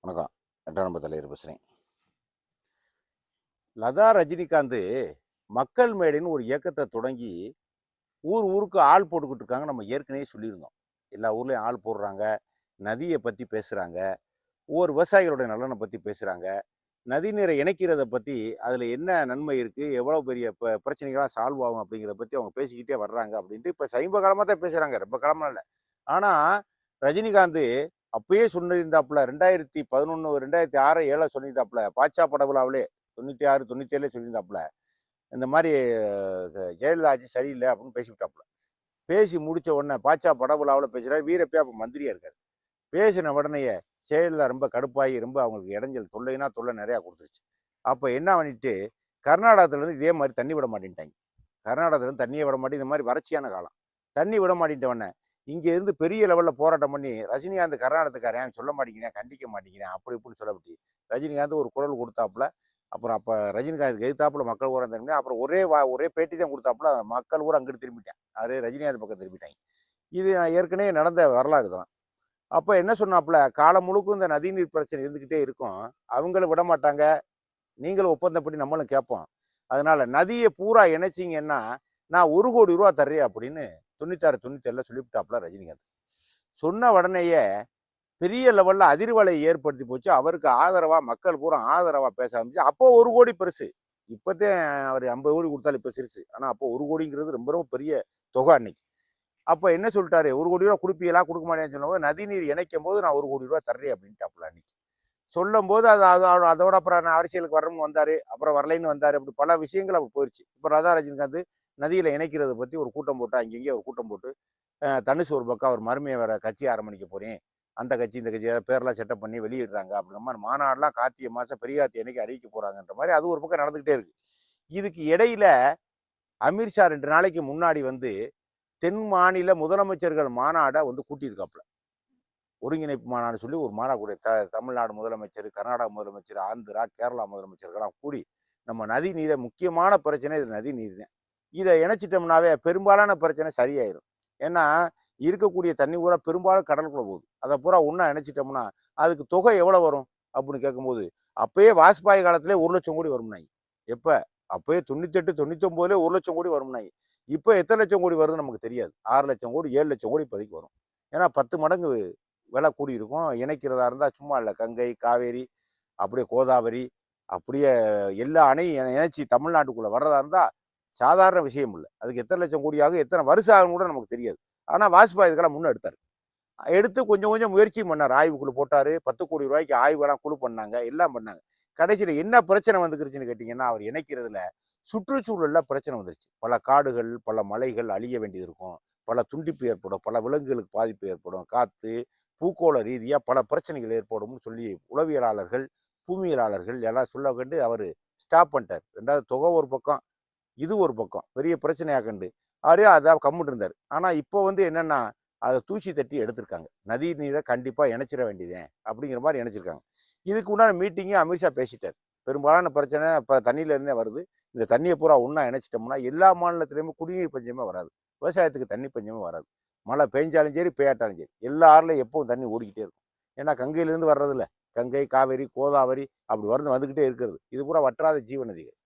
வணக்கம். 8ஆம் நம்பர் தலைவர் பேசுகிறேன். லதா ரஜினிகாந்த் மக்கள் மேடைன்னு ஒரு இயக்கத்தை தொடங்கி ஊர் ஊருக்கு ஆள் போட்டுக்கிட்டு இருக்காங்க. நம்ம ஏற்கனவே சொல்லியிருந்தோம். எல்லா ஊர்லேயும் ஆள் போடுறாங்க. நதியை பற்றி பேசுகிறாங்க. ஒவ்வொரு விவசாயிகளுடைய நலனை பற்றி பேசுகிறாங்க. நதிநீரை இணைக்கிறத பற்றி அதில் என்ன நன்மை இருக்குது, எவ்வளோ பெரிய பிரச்சனைகளாக சால்வ் ஆகும் அப்படிங்கிறத பற்றி அவங்க பேசிக்கிட்டே வர்றாங்க அப்படின்ட்டு இப்போ சமீப காலமாக தான் பேசுகிறாங்க. ரொம்ப காலமாக இல்லை. ஆனால் ரஜினிகாந்த் அப்பயே சொல்லியிருந்தாப்புல 2011 2006 7 சொல்லியிருந்தாப்புல பாட்சா படகுலாவிலே 96 97 சொல்லியிருந்தாப்புல இந்த மாதிரி ஜெயலலிதா ஆட்சி சரியில்லை அப்படின்னு பேசிவிட்டாப்புல. பேசி முடிச்ச உடனே பாட்சா படகுலாவில் பேசுகிறார். வீரப்பே அப்போ மந்திரியா இருக்காரு. பேசின உடனேயே ஜெயலலிதா ரொம்ப கடுப்பாகி ரொம்ப அவங்களுக்கு இடைஞ்சல் தொல்லை நிறையா கொடுத்துருச்சு. அப்போ என்ன பண்ணிட்டு கர்நாடகத்துலேருந்து இதே மாதிரி தண்ணி விட மாட்டேன்ட்டாங்க. கர்நாடகத்துலேருந்து தண்ணியை விட மாட்டேன். இந்த மாதிரி வறட்சியான காலம் தண்ணி விட மாட்டேன்ட்டவொடனே இங்கே இருந்து பெரிய லெவலில் போராட்டம் பண்ணி ரஜினிகாந்த் கர்நாடகத்துக்காரன் சொல்ல மாட்டேங்கிறேன், கண்டிக்க மாட்டேங்கிறேன் அப்படி இப்படின்னு சொல்லப்பட்டு ரஜினிகாந்த் ஒரு குரல் கொடுத்தாப்புல. அப்புறம் அப்போ ரஜினிகாந்த் எதிர்த்தாப்புல மக்கள் ஊரம் திரும்பி அப்புறம் ஒரே பேட்டி தான் கொடுத்தாப்புல. மக்கள் ஊர் அங்கிட்டு திரும்பிட்டேன். அது ரஜினிகாந்த் பக்கம் திரும்பிட்டாங்க. இது ஏற்கனவே நடந்த வரலாறு தான். அப்போ என்ன சொன்னாப்புல, காலம் முழுக்கும் இந்த நதிநீர் பிரச்சனை இருந்துக்கிட்டே இருக்கும். அவங்களும் விட மாட்டாங்க. நீங்களும் ஒப்பந்தப்படி நம்மளும் கேட்போம். அதனால நதியை பூரா இணைச்சிங்கன்னா நான் 1 கோடி ரூபா தர்றேன் அப்படின்னு 96 97 சொல்லிவிட்டாப்புல ரஜினிகாந்த். சொன்ன உடனேயே பெரிய லெவல்ல அதிர்வலை ஏற்படுத்தி போச்சு. அவருக்கு ஆதரவா மக்கள் பூரா ஆதரவா பேச ஆரம்பிச்சு. அப்போ 1 கோடி பெருசு. இப்போதே அவர் 50 கோடி கொடுத்தாலும் இப்போ சிறுசு. ஆனால் அப்போ 1 கோடிங்கிறது ரொம்ப ரொம்ப பெரிய தொகை அன்னைக்கு. அப்போ என்ன சொல்லிட்டாரு, 1 கோடி ரூபா கொடுப்பீங்களா கொடுக்க மாட்டேன்னு சொன்னபோது நதிநீர் இணைக்கும் போது நான் 1 கோடி ரூபா தர்றேன் அப்படின்ட்டாப்புல அன்னைக்கு. சொல்லும் போது அதோட அப்புறம் நான் அரசியலுக்கு வரணும்னு வந்தாரு, அப்புறம் வரலைன்னு வந்தாரு. அப்படி பல விஷயங்கள் அப்படி போயிடுச்சு. இப்போ ராதா ரஜினிகாந்த் நதியில இணைக்கிறத பற்றி ஒரு கூட்டம் போட்டு அங்கங்கே ஒரு கூட்டம் போட்டு தனுஷ் ஒரு பக்கம் அவர் மருமையை வேற கட்சி ஆரம்பிக்க போறேன், அந்த கட்சி இந்த கட்சி பேர்லாம் செட்டப் பண்ணி வெளியிடுறாங்க அப்படின்ற மாதிரி மாநாடுலாம் கார்த்திகை மாதம் பெரியாத்தி அன்னைக்கு அறிவிக்க போறாங்கன்ற மாதிரி அது ஒரு பக்கம் நடந்துகிட்டே இருக்கு. இதுக்கு இடையில அமித்ஷா 2 நாளைக்கு முன்னாடி வந்து தென் மாநில முதலமைச்சர்கள் மாநாடை வந்து கூட்டியிருக்காப்புல. ஒருங்கிணைப்பு மாநாடு சொல்லி ஒரு மாநாடு தமிழ்நாடு முதலமைச்சர், கர்நாடக முதலமைச்சர், ஆந்திரா, கேரளா முதலமைச்சர்கள்லாம் கூடி நம்ம நதி நீரை முக்கியமான பிரச்சனை இது நதி நீர் தான். இதை இணைச்சிட்டோம்னாவே பெரும்பாலான பிரச்சனை சரியாயிரும். ஏன்னா இருக்கக்கூடிய தண்ணி பூரா பெரும்பாலும் கடலுக்குள்ள போகுது. அதை பூரா ஒன்றா இணைச்சிட்டோம்னா அதுக்கு தொகை எவ்வளோ வரும் அப்படின்னு கேட்கும்போது அப்பயே வாஜ்பாய் காலத்திலே 1 லட்சம் கோடி வரும்னாங்க. எப்போ அப்பயே 98 99 1 லட்சம் கோடி வரும்னாங்க. இப்போ எத்தனை லட்சம் கோடி வருதுன்னு நமக்கு தெரியாது. 6 லட்சம் கோடி 7 லட்சம் கோடி இப்போதைக்கு வரும். ஏன்னா 10 மடங்கு விலை கூடி இருக்கும். இணைக்கிறதா இருந்தால் சும்மா இல்லை, கங்கை காவேரி அப்படியே கோதாவரி அப்படியே எல்லா அணையும் இணைச்சி தமிழ்நாட்டுக்குள்ளே வர்றதா இருந்தால் சாதாரண விஷயம் இல்லை. அதுக்கு எத்தனை லட்சம் கோடி ஆகும், எத்தனை வருஷம் ஆகும் கூட நமக்கு தெரியாது. ஆனால் வாஜ்பாய் இதுக்கெல்லாம் முன்னே எடுத்து கொஞ்சம் கொஞ்சம் முயற்சியும் பண்ணார். ஆய்வுக்குழு போட்டார். 10 கோடி ரூபாய்க்கு ஆய்வுலாம் குழு பண்ணாங்க, எல்லாம் பண்ணாங்க. கடைசியில் என்ன பிரச்சனை வந்துருச்சுன்னு கேட்டிங்கன்னா அவர் இணைக்கிறதுல சுற்றுச்சூழலில் பிரச்சனை வந்துருச்சு. பல காடுகள் பல மலைகள் அழிய வேண்டியது இருக்கும், பல துண்டிப்பு ஏற்படும், பல விலங்குகளுக்கு பாதிப்பு ஏற்படும், காற்று பூகோள ரீதியாக பல பிரச்சனைகள் ஏற்படும்னு சொல்லி உளவியலாளர்கள் பூமியலாளர்கள் எல்லாம் சொல்ல கண்டு அவர் ஸ்டாப் பண்ணிட்டார். 2வது தொகை ஒரு பக்கம், இது ஒரு பக்கம் பெரிய பிரச்சனையாக கண்டு அவரே அதான் கம்முட்டு இருந்தார். ஆனால் இப்போ வந்து என்னென்னா அதை தூசி தட்டி எடுத்திருக்காங்க. நதி நீரை கண்டிப்பாக இணைச்சிட வேண்டியதே அப்படிங்கிற மாதிரி இணைச்சிருக்காங்க. இதுக்கு உண்டான மீட்டிங்கு அமித்ஷா பேசிட்டார். பெரும்பாலான பிரச்சனை இப்போ தண்ணியிலேருந்தே வருது. இந்த தண்ணியை பூரா ஒன்றா இணைச்சிட்டோம்னா எல்லா மாநிலத்திலையுமே குடிநீர் பஞ்சமே வராது, விவசாயத்துக்கு தண்ணி பஞ்சமே வராது. மழை பெஞ்சாலும் சரி பெய்யாட்டாலும் சரி எல்லா ஆறுலையும் எப்பவும் தண்ணி ஓடிக்கிட்டே இருக்கும். ஏன்னா கங்கையிலேருந்து வர்றதில்ல, கங்கை காவேரி கோதாவரி அப்படி வந்துக்கிட்டே இருக்கிறது. இது பூரா வற்றாத ஜீவநதிகள்.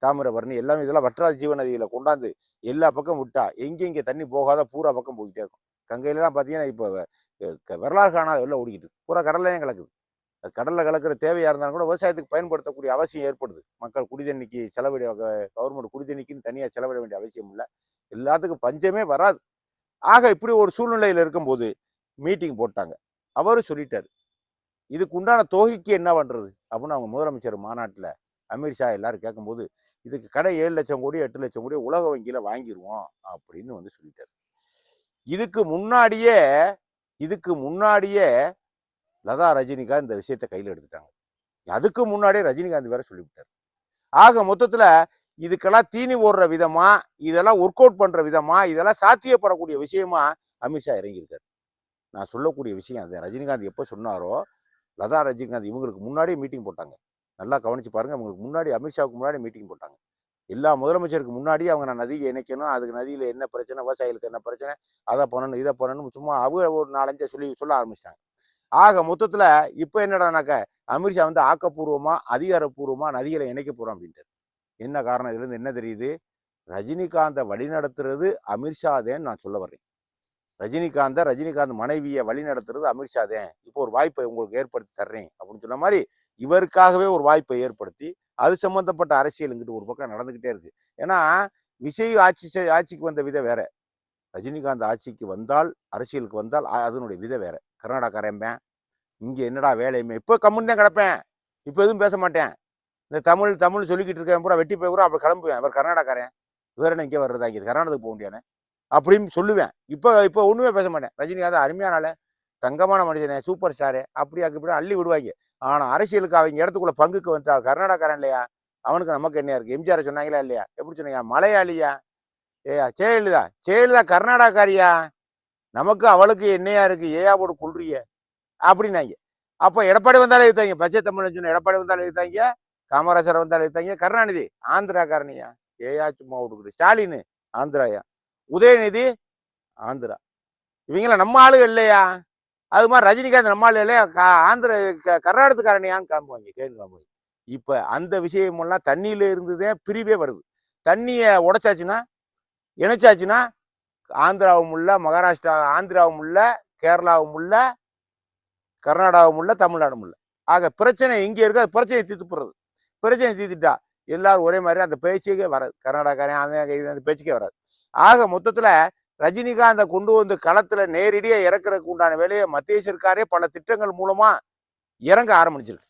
தாமிரபரணி எல்லாமே இதெல்லாம் வற்றாத ஜீவநதிகளை கொண்டாந்து எல்லா பக்கம் விட்டா எங்கெங்கே தண்ணி போகாத பூரா பக்கம் போய்கிட்டே இருக்கும். கங்கையிலலாம் பார்த்தீங்கன்னா இப்போ வரலாறு காணாத வெளில ஓடிக்கிட்டு பூரா கடல்லையும் கலக்குது. அது கடலில் கலக்கிற தேவையாக இருந்தாலும் கூட விவசாயத்துக்கு பயன்படுத்தக்கூடிய அவசியம் ஏற்படுது. மக்கள் குடிதண்ணிக்கு செலவிட கவர்மெண்ட் குடிதண்ணிக்குன்னு தனியாக செலவிட வேண்டிய அவசியம் இல்லை. எல்லாத்துக்கும் பஞ்சமே வராது. ஆக இப்படி ஒரு சூழ்நிலையில் இருக்கும்போது மீட்டிங் போட்டாங்க. அவரும் சொல்லிட்டாரு இதுக்கு உண்டான தொகைக்கு என்ன பண்ணுறது அப்படின்னு. அவங்க முதலமைச்சர் மாநாட்டில் அமித்ஷா எல்லாரும் கேட்கும்போது இதுக்கு கடை 7 லட்சம் கோடி 8 லட்சம் கோடி உலக வங்கியில் வாங்கிடுவோம் அப்படின்னு வந்து சொல்லிட்டாரு. இதுக்கு முன்னாடியே லதா ரஜினிகாந்த் இந்த விஷயத்தை கையில் எடுத்துட்டாங்க. அதுக்கு முன்னாடியே ரஜினிகாந்த் வேற சொல்லிவிட்டார். ஆக மொத்தத்தில் இதுக்கெல்லாம் தீனி ஓடுற விதமா, இதெல்லாம் ஒர்க் அவுட் பண்ற விதமா, இதெல்லாம் சாத்தியப்படக்கூடிய விஷயமா அமித்ஷா இறங்கியிருக்காரு. நான் சொல்லக்கூடிய விஷயம் அது. ரஜினிகாந்த் எப்போ சொன்னாரோ லதா ரஜினிகாந்த் இவங்களுக்கு முன்னாடியே மீட்டிங் போட்டாங்க. நல்லா கவனிச்சு பாருங்க. அவங்களுக்கு முன்னாடி அமித்ஷாவுக்கு முன்னாடி மீட்டிங் போட்டாங்க. எல்லா முதலமைச்சருக்கு முன்னாடியே அவங்க நான் நதியை இணைக்கணும், அதுக்கு நதியில் என்ன பிரச்சனை, விவசாயிகளுக்கு என்ன பிரச்சனை, அதை பண்ணணும் இதை பண்ணணும் சும்மா அவங்க ஒரு 4 5 சொல்ல ஆரம்பிச்சிட்டாங்க. ஆக மொத்தத்துல இப்ப என்னடானாக்க அமித்ஷா வந்து ஆக்கப்பூர்வமா அதிகாரப்பூர்வமா நதிகளை இணைக்க போறோம் அப்படின்ட்டு. என்ன காரணம்? இதுல இருந்து என்ன தெரியுது? ரஜினிகாந்த வழிநடத்துறது அமித்ஷா தான் நான் சொல்ல வர்றேன். ரஜினிகாந்த் மனைவியை வழி நடத்துறது அமித்ஷா தான். இப்போ ஒரு வாய்ப்பை உங்களுக்கு ஏற்படுத்தி தர்றேன் அப்படின்னு சொன்ன மாதிரி இவருக்காகவே ஒரு வாய்ப்பை ஏற்படுத்தி அது சம்பந்தப்பட்ட அரசியல் இங்கிட்டு ஒரு பக்கம் நடந்துகிட்டே இருக்கு. ஏன்னா விஜய் ஆட்சிக்கு வந்த விதை வேற, ரஜினிகாந்த் ஆட்சிக்கு வந்தால் அரசியலுக்கு வந்தால் அதனுடைய விதை வேற. கர்நாடகாரம்பேன் இங்க என்னடா வேலையுமே இப்போ கம்முன்னு தான் கிடப்பேன், இப்போ எதுவும் பேச மாட்டேன். இந்த தமிழ் சொல்லிக்கிட்டு இருக்கேன் பூரா வெட்டி போய் பூரா அப்படி கிளம்புவேன். அவர் கர்நாடகாரன் வேற என்ன இங்கே வர்றதா, இங்கே கர்நாடகத்துக்கு போக முடியானே அப்படின்னு சொல்லுவேன். இப்போ ஒண்ணுமே பேச மாட்டேன். ரஜினிகாந்த் அருமையான ஆளு, தங்கமான மனுஷனே, சூப்பர் ஸ்டாரு அப்படி இப்படி அள்ளி விடுவாங்க. ஆனா அரசியலுக்கு அவங்க இடத்துக்குள்ள பங்குக்கு வந்துட்டா கர்நாடகாரன் இல்லையா, அவனுக்கு நமக்கு என்ன இருக்கு? எம்ஜிஆர் சொன்னாங்களா இல்லையா? எப்படி சொன்னீங்க? மலையாளியா? ஏயா ஜெயலலிதா கர்நாடகாரியா, நமக்கு அவளுக்கு என்னையா இருக்கு, ஏயா போட்டு கொள்றிய அப்படின்னாங்க. அப்ப எடப்பாடி வந்தாலும் எழுத்தாங்க, பச்சை தமிழ் சொன்ன எடப்பாடி வந்தாலும் எழுத்தாங்க, காமராஜர் வந்தாலும் எழுத்தாங்க. கருணாநிதி ஆந்திராக்காரனியா, ஏயா சும்மா விட்டுக்கிட்டு. ஸ்டாலின் ஆந்திராயா, உதயநிதி ஆந்திரா, இவங்களாம் நம்ம ஆளுங்க இல்லையா? அது மாதிரி ரஜினிகாந்த் நம்ம ஆளு இல்லையா? ஆந்திர கர்நாடகத்துக்காரனையான்னு கிளம்புவாங்க, கேள்வி கிளம்புவாங்க. இப்ப அந்த விஷயமெல்லாம் தண்ணியில இருந்துதான் பிரிவே வருது. தண்ணியை உடைச்சாச்சுன்னா இணைச்சாச்சுன்னா ஆந்திராவும் உள்ள, மகாராஷ்டிரா ஆந்திராவும் உள்ள, கேரளாவும் உள்ள, கர்நாடகாவும் உள்ள, தமிழ்நாடும் உள்ள. ஆக பிரச்சனை எங்க இருக்கு? அது பிரச்சனையை தீர்த்து போடுறது. பிரச்சனை தீர்த்துட்டா எல்லாரும் ஒரே மாதிரி அந்த பேச்சுக்கே வராது. கர்நாடகாரன் அந்த பேச்சுக்கே வராது. ஆக மொத்தத்துல ரஜினிகாந்தை கொண்டு வந்து களத்துல நேரடியா இறக்குறதுக்கு உண்டான வேலையை மத்திய சர்க்காரே பல திட்டங்கள் மூலமா இறங்க ஆரம்பிச்சிருக்கு.